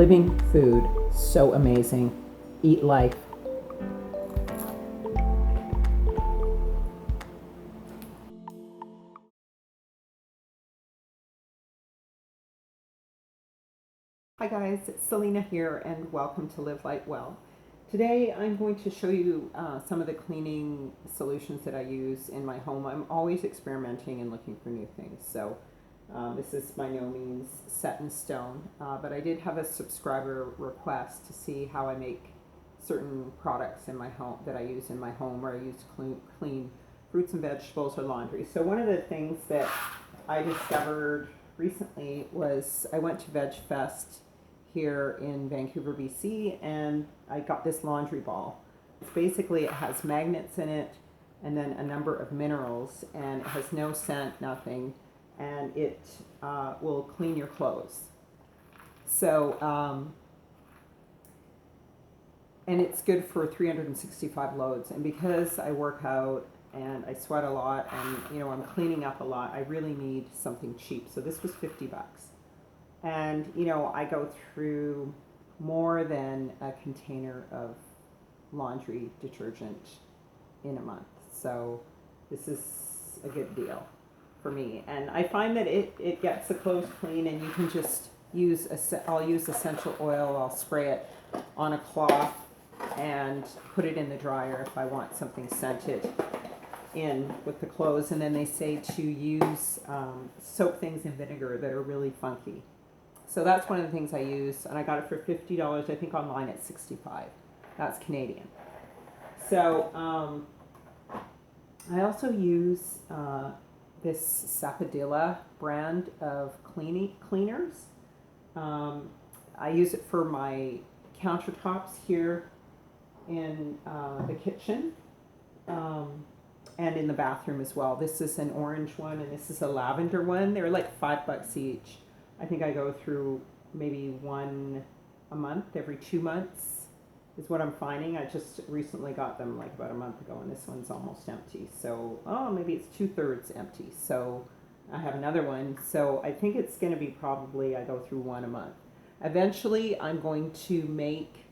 living food, so amazing. Eat life. Hi guys, it's Selena here and welcome to Livelightwel. Today I'm going to show you some of the cleaning solutions that I use in my home. I'm always experimenting and looking for new things, so this is by no means set in stone, but I did have a subscriber request to see how I make certain products in my home that I use in my home, where I use to clean fruits and vegetables or laundry. So one of the things that I discovered recently was I went to Veg Fest here in Vancouver, BC, and I got this laundry ball. Basically, it has magnets in it and then a number of minerals, and it has no scent, nothing, and it will clean your clothes. So, and it's good for 365 loads. And because I work out and I sweat a lot and I'm cleaning up a lot, I really need something cheap. So this was $50. And I go through more than a container of laundry detergent in a month. So this is a good deal for me. And I find that it gets the clothes clean, and you can just use, I'll use essential oil, I'll spray it on a cloth and put it in the dryer if I want something scented in with the clothes. And then they say to use soak things in vinegar that are really funky. So that's one of the things I use, and I got it for $50. I think online it's $65. That's Canadian. So I also use this Sapodilla brand of cleaners. I use it for my countertops here in the kitchen and in the bathroom as well. This is an orange one, and this is a lavender one. They're like $5 each. I think I go through maybe one a month, every 2 months is what I'm finding. I just recently got them like about a month ago, and this one's almost empty. So, maybe it's 2/3 empty. So I have another one. So I think it's going to be probably, I go through one a month. Eventually, I'm going to make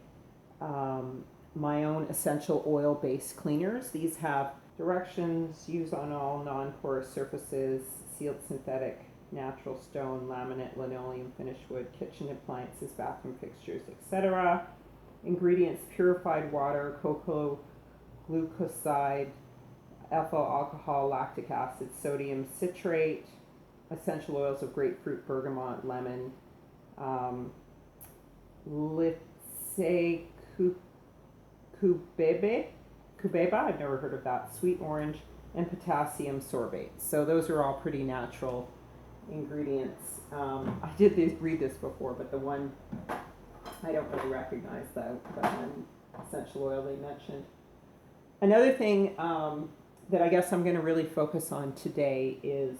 my own essential oil-based cleaners. These have directions: use on all non-porous surfaces, sealed synthetic, natural stone, laminate, linoleum, finished wood, kitchen appliances, bathroom fixtures, etc. Ingredients: purified water, cocoa glucoside, ethyl alcohol, lactic acid, sodium citrate, essential oils of grapefruit, bergamot, lemon, Litse cubeba, I've never heard of that, sweet orange, and potassium sorbate. So those are all pretty natural ingredients. I did read this before, but the one I don't really recognize, the one essential oil they mentioned. Another thing that I guess I'm going to really focus on today is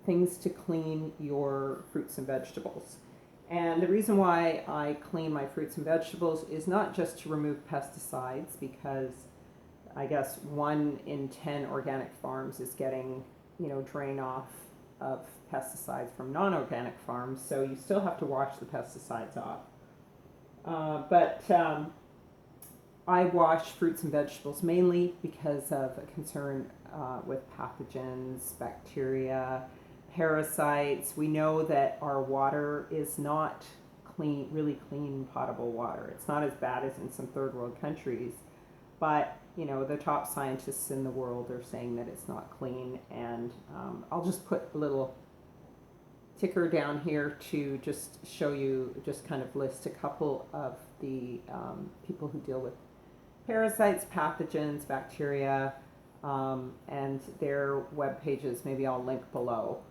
things to clean your fruits and vegetables. And the reason why I clean my fruits and vegetables is not just to remove pesticides, because I guess 1 in 10 organic farms is getting drain off of pesticides from non-organic farms, so you still have to wash the pesticides off. But I wash fruits and vegetables mainly because of a concern with pathogens, bacteria, parasites. We know that our water is not clean, really clean, potable water. It's not as bad as in some third world countries, but the top scientists in the world are saying that it's not clean. And I'll just put a little ticker down here to just show you, just kind of list a couple of the people who deal with parasites, pathogens, bacteria, and their web pages. Maybe I'll link below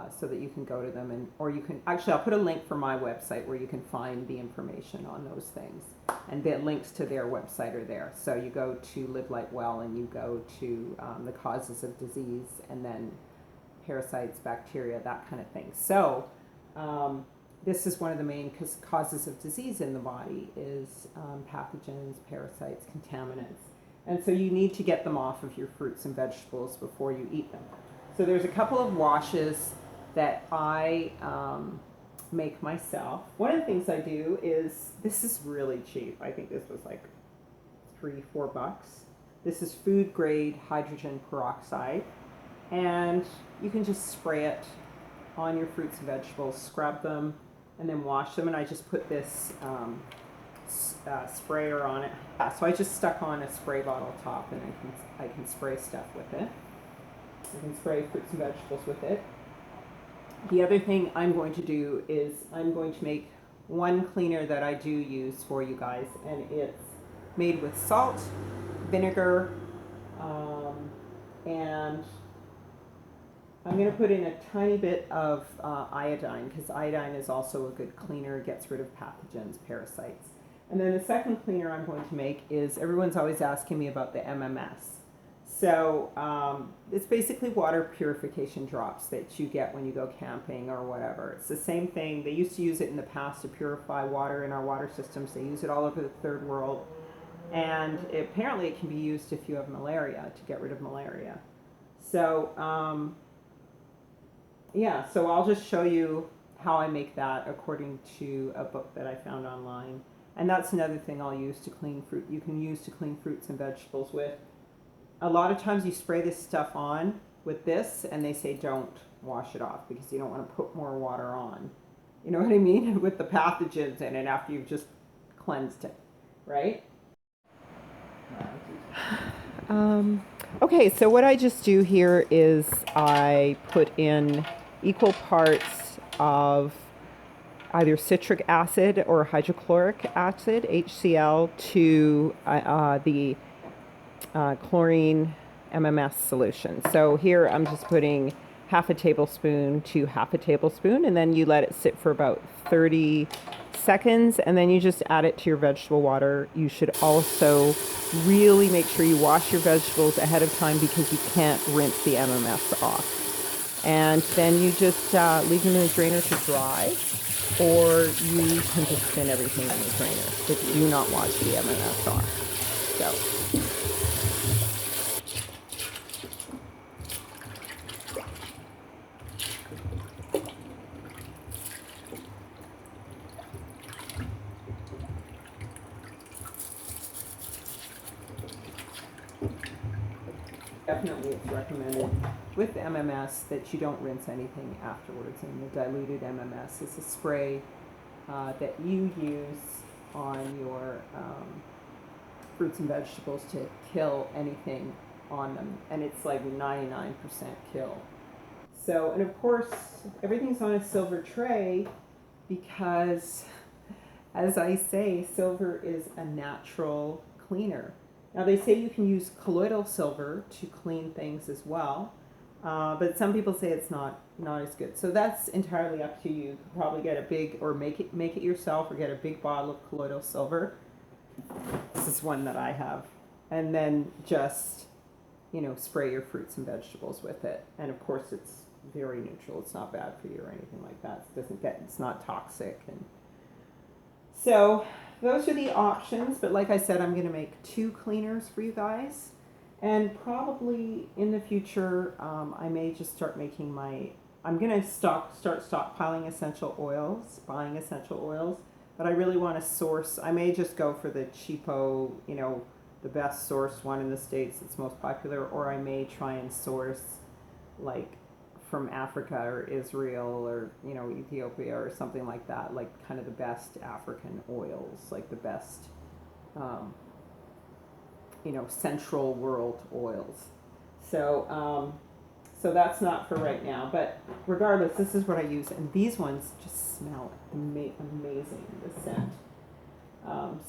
so that you can go to them, or you can, actually I'll put a link for my website where you can find the information on those things, and the links to their website are there. So you go to Livelightwel and you go to the causes of disease, and then parasites, bacteria, that kind of thing. So this is one of the main causes of disease in the body is pathogens, parasites, contaminants. And so you need to get them off of your fruits and vegetables before you eat them. So there's a couple of washes that I make myself. One of the things I do is, this is really cheap. I think this was like $3-4. This is food grade hydrogen peroxide, and you can just spray it on your fruits and vegetables, scrub them, and then wash them. And I just put this sprayer on it. So I just stuck on a spray bottle top, and I can spray stuff with it. I can spray fruits and vegetables with it. The other thing I'm going to do is I'm going to make one cleaner that I do use for you guys, and it's made with salt, vinegar, and I'm going to put in a tiny bit of iodine, because iodine is also a good cleaner. It gets rid of pathogens, parasites. And then the second cleaner I'm going to make is, everyone's always asking me about the MMS. So it's basically water purification drops that you get when you go camping or whatever. It's the same thing. They used to use it in the past to purify water in our water systems. They use it all over the third world. And apparently it can be used if you have malaria, to get rid of malaria. So yeah, so I'll just show you how I make that according to a book that I found online. And that's another thing I'll use to clean fruit. You can use to clean fruits and vegetables with. A lot of times you spray this stuff on with this, and they say don't wash it off because you don't want to put more water on. You know what I mean? With the pathogens in it after you've just cleansed it, right? Okay, so what I just do here is I put in equal parts of either citric acid or hydrochloric acid, HCl, to the chlorine MMS solution. So here I'm just putting half a tablespoon to half a tablespoon, and then you let it sit for about 30 seconds, and then you just add it to your vegetable water. You should also really make sure you wash your vegetables ahead of time, because you can't rinse the MMS off. And then you just leave them in the drainer to dry, or you can just spin everything in the drainer, but do not wash the MMS off. So. Definitely it's recommended with the MMS that you don't rinse anything afterwards, and the diluted MMS is a spray that you use on your fruits and vegetables to kill anything on them, and it's like 99% kill. So, and of course everything's on a silver tray because, as I say, silver is a natural cleaner. Now they say you can use colloidal silver to clean things as well, but some people say it's not as good. So that's entirely up to you. You could probably get a big, or make it yourself, or get a big bottle of colloidal silver. This is one that I have, and then just, you know, spray your fruits and vegetables with it. And of course it's very neutral. It's not bad for you or anything like that. It's not toxic. And so those are the options, but like I said, I'm going to make 2 cleaners for you guys, and probably in the future I may just start making I'm going to start stockpiling essential oils, buying essential oils, but I really want to source. I may just go for the cheapo, you know, the best sourced one in the States that's most popular, or I may try and source like from Africa or Israel or, you know, Ethiopia or something like that, like kind of the best African oils, like the best, you know, central world oils. So, so that's not for right now, but regardless, this is what I use, and these ones just smell amazing, the scent.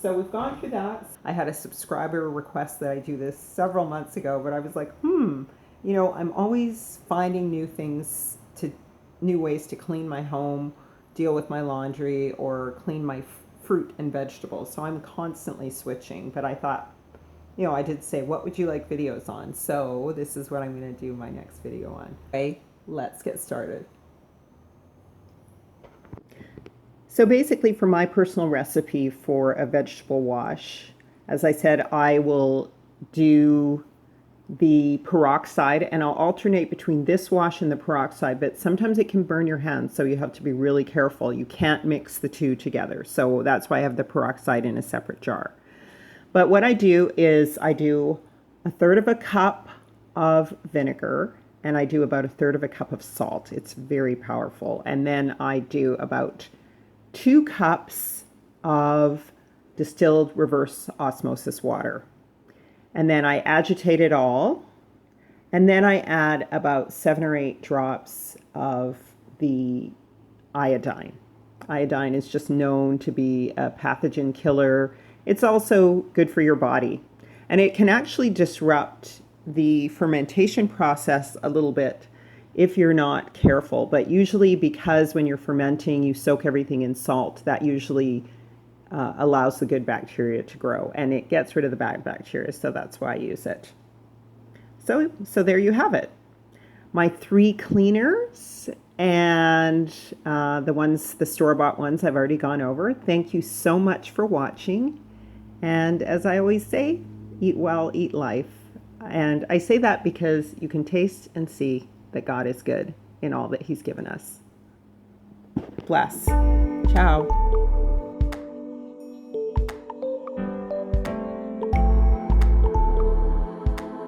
So we've gone through that. I had a subscriber request that I do this several months ago, but I was like, you know, I'm always finding new ways to clean my home, deal with my laundry, or clean my fruit and vegetables. So I'm constantly switching, but I thought, you know, I did say, what would you like videos on? So this is what I'm going to do my next video on. Okay, let's get started. So basically, for my personal recipe for a vegetable wash, as I said, I will do the peroxide, and I'll alternate between this wash and the peroxide, but sometimes it can burn your hands, so you have to be really careful. You can't mix the two together. So that's why I have the peroxide in a separate jar. But what I do is I do 1/3 cup of vinegar, and I do about 1/3 cup of salt. It's very powerful. And then I do about 2 cups of distilled reverse osmosis water. And then I agitate it all. And then I add about 7 or 8 drops of the iodine. Iodine is just known to be a pathogen killer. It's also good for your body. And it can actually disrupt the fermentation process a little bit if you're not careful. But usually, because when you're fermenting, you soak everything in salt, that usually allows the good bacteria to grow, and it gets rid of the bad bacteria, so that's why I use it. So there you have it. My 3 cleaners, and the store-bought ones I've already gone over. Thank you so much for watching, and as I always say, eat well, eat life. And I say that because you can taste and see that God is good in all that He's given us. Bless. Ciao.